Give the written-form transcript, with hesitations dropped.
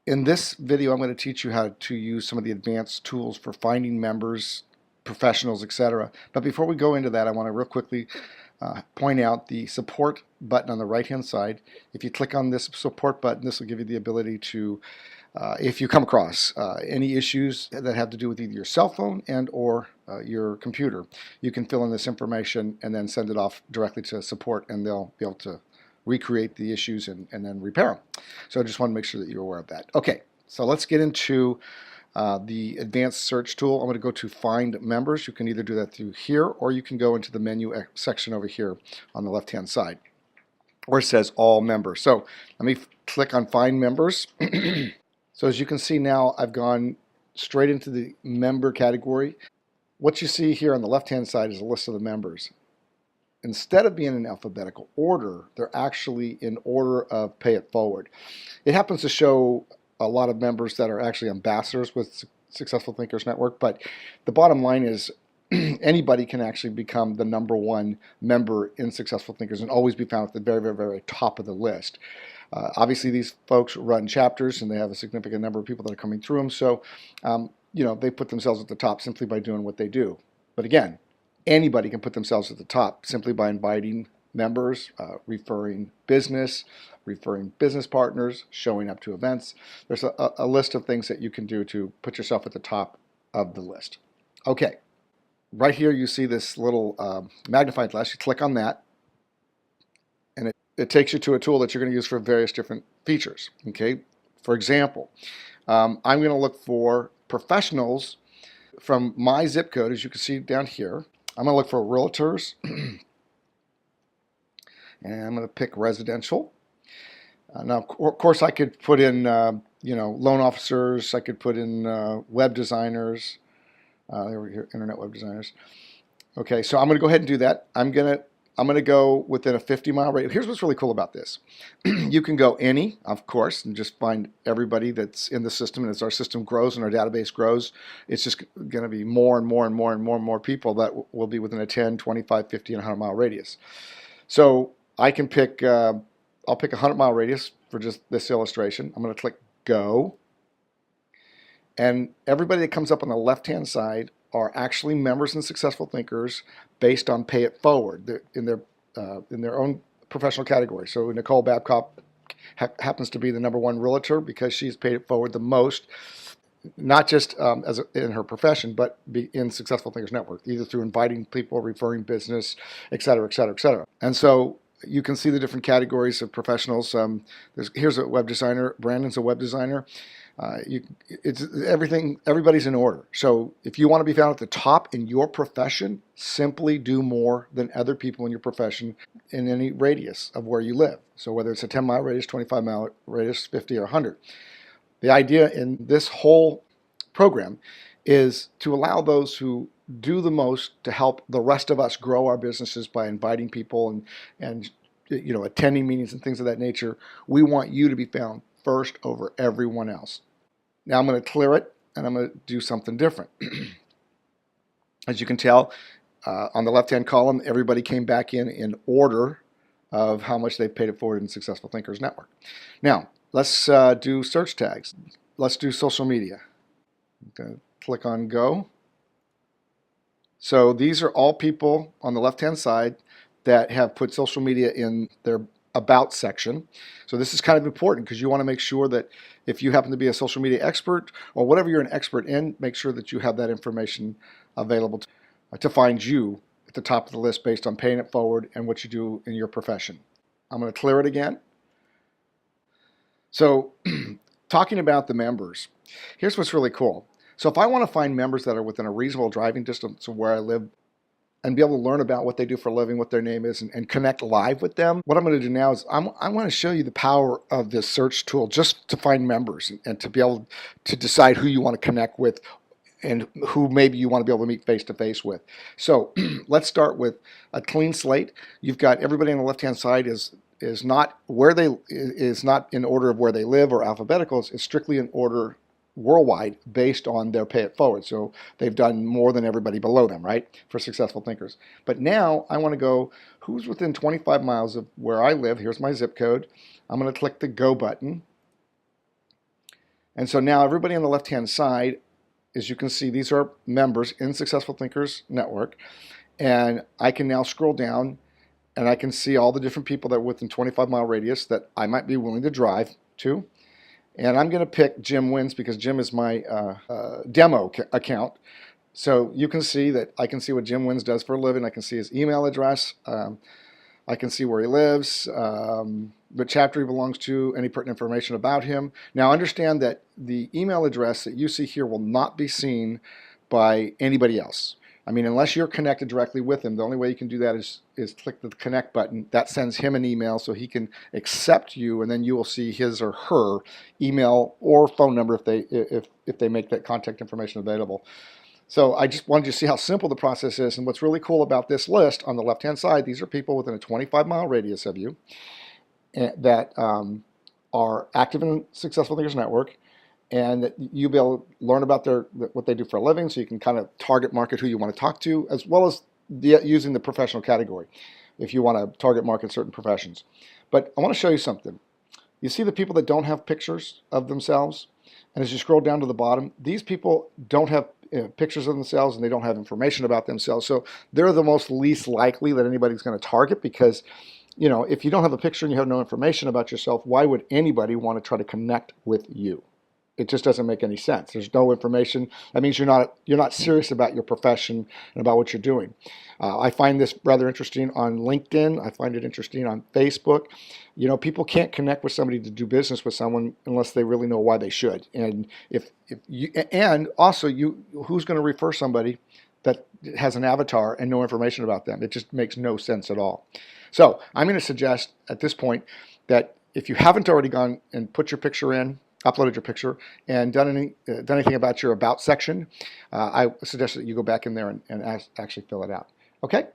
In this video, I'm going to teach you how to use some of the advanced tools for finding members, professionals, etc. But before we go into that, I want to real quickly point out the support button on the right-hand side. If you click on this support button, this will give you the ability to, if you come across any issues that have to do with either your cell phone and or your computer, you can fill in this information and then send it off directly to support, and they'll be able to recreate the issues and then repair them. So I just want to make sure that you're aware of that. Okay, so let's get into the advanced search tool. I'm going to go to find members. You can either do that through here, or you can go into the menu section over here on the left hand side where it says all members. So let me click on find members. So as you can see now, I've gone straight into the member category. What you see here on the left hand side is a list of the members. Instead of being in alphabetical order, they're actually in order of pay it forward. It happens to show a lot of members that are actually ambassadors with Successful Thinkers Network, but the bottom line is anybody can actually become the #1 member in Successful Thinkers and always be found at the very, very, very top of the list. Obviously, these folks run chapters and they have a significant number of people that are coming through them, so you know, they put themselves at the top simply by doing what they do. But again, anybody can put themselves at the top simply by inviting members, referring business partners, showing up to events. There's a list of things that you can do to put yourself at the top of the list. Okay, right here you see this little magnifying glass. You click on that and it takes you to a tool that you're going to use for various different features. Okay, for example, I'm going to look for professionals from my zip code, as you can see down here. I'm going to look for realtors, and I'm going to pick residential. Now, of course, I could put in, you know, loan officers. I could put in web designers. There we go, internet web designers. Okay, so I'm going to go ahead and do that. I'm going to go within a 50-mile radius. Here's what's really cool about this. You can go any, of course, and just find everybody that's in the system. And as our system grows and our database grows, it's just going to be more and more and more and more and more people that will be within a 10, 25, 50, and 100-mile radius. So I can pick, I'll pick a 100-mile radius for just this illustration. I'm going to click go. And everybody that comes up on the left-hand side are actually members and Successful Thinkers based on pay it forward in their own professional category. So Nicole Babcock happens to be the #1 realtor because she's paid it forward the most, not just in her profession, but in Successful Thinkers Network, either through inviting people, referring business, et cetera, et cetera, et cetera. And so you can see the different categories of professionals. Here's a web designer. Brandon's a web designer. It's everything. Everybody's in order. So if you want to be found at the top in your profession, simply do more than other people in your profession in any radius of where you live. So whether it's a 10-mile radius, 25-mile radius, 50 or 100. The idea in this whole program is to allow those who do the most to help the rest of us grow our businesses by inviting people and you know, attending meetings and things of that nature. We want you to be found first over everyone else. Now I'm going to clear it and I'm going to do something different. As you can tell, on the left-hand column, everybody came back in order of how much they paid it forward in Successful Thinkers Network. Now, let's do search tags. Let's do social media. I'm going to click on go. So these are all people on the left-hand side that have put social media in their about section. So this is kind of important because you want to make sure that if you happen to be a social media expert or whatever you're an expert in, make sure that you have that information available to find you at the top of the list based on paying it forward and what you do in your profession. I'm going to clear it again. So talking about the members, here's what's really cool. So if I want to find members that are within a reasonable driving distance of where I live and be able to learn about what they do for a living, what their name is, and connect live with them, what I'm going to do now is I want to show you the power of this search tool just to find members and to be able to decide who you want to connect with and who maybe you want to be able to meet face-to-face with. So let's start with a clean slate. You've got everybody on the left-hand side is not in order of where they live or alphabetical. It's strictly in order worldwide based on their pay it forward. So they've done more than everybody below them, right, for Successful Thinkers. But now I want to go, who's within 25 miles of where I live? Here's my zip code. I'm going to click the go button. And so now everybody on the left-hand side, as you can see, these are members in Successful Thinkers Network. And I can now scroll down and I can see all the different people that are within 25-mile radius that I might be willing to drive to. And I'm going to pick Jim Wins because Jim is my demo account. So you can see that I can see what Jim Wins does for a living. I can see his email address. I can see where he lives, what chapter he belongs to, any pertinent information about him. Now understand that the email address that you see here will not be seen by anybody else. I mean, unless you're connected directly with him, the only way you can do that is click the connect button. That sends him an email so he can accept you, and then you will see his or her email or phone number if they make that contact information available. So I just wanted you to see how simple the process is. And what's really cool about this list on the left-hand side, these are people within a 25-mile radius of you that are active in Successful Thinkers Network, and that you'll be able to learn about what they do for a living, so you can kind of target market who you want to talk to, as well as using the professional category if you want to target market certain professions. But I want to show you something. You see the people that don't have pictures of themselves? And as you scroll down to the bottom, these people don't have pictures of themselves, and they don't have information about themselves. So they're the most least likely that anybody's going to target, because if you don't have a picture and you have no information about yourself, why would anybody want to try to connect with you? It just doesn't make any sense. There's no information. That means you're not serious about your profession and about what you're doing. I find this rather interesting on LinkedIn. I find it interesting on Facebook. People can't connect with somebody to do business with someone unless they really know why they should. And who's going to refer somebody that has an avatar and no information about them? It just makes no sense at all. So I'm going to suggest at this point that if you haven't already gone and put your picture in, uploaded your picture, and done anything about your About section, I suggest that you go back in there and actually fill it out. Okay?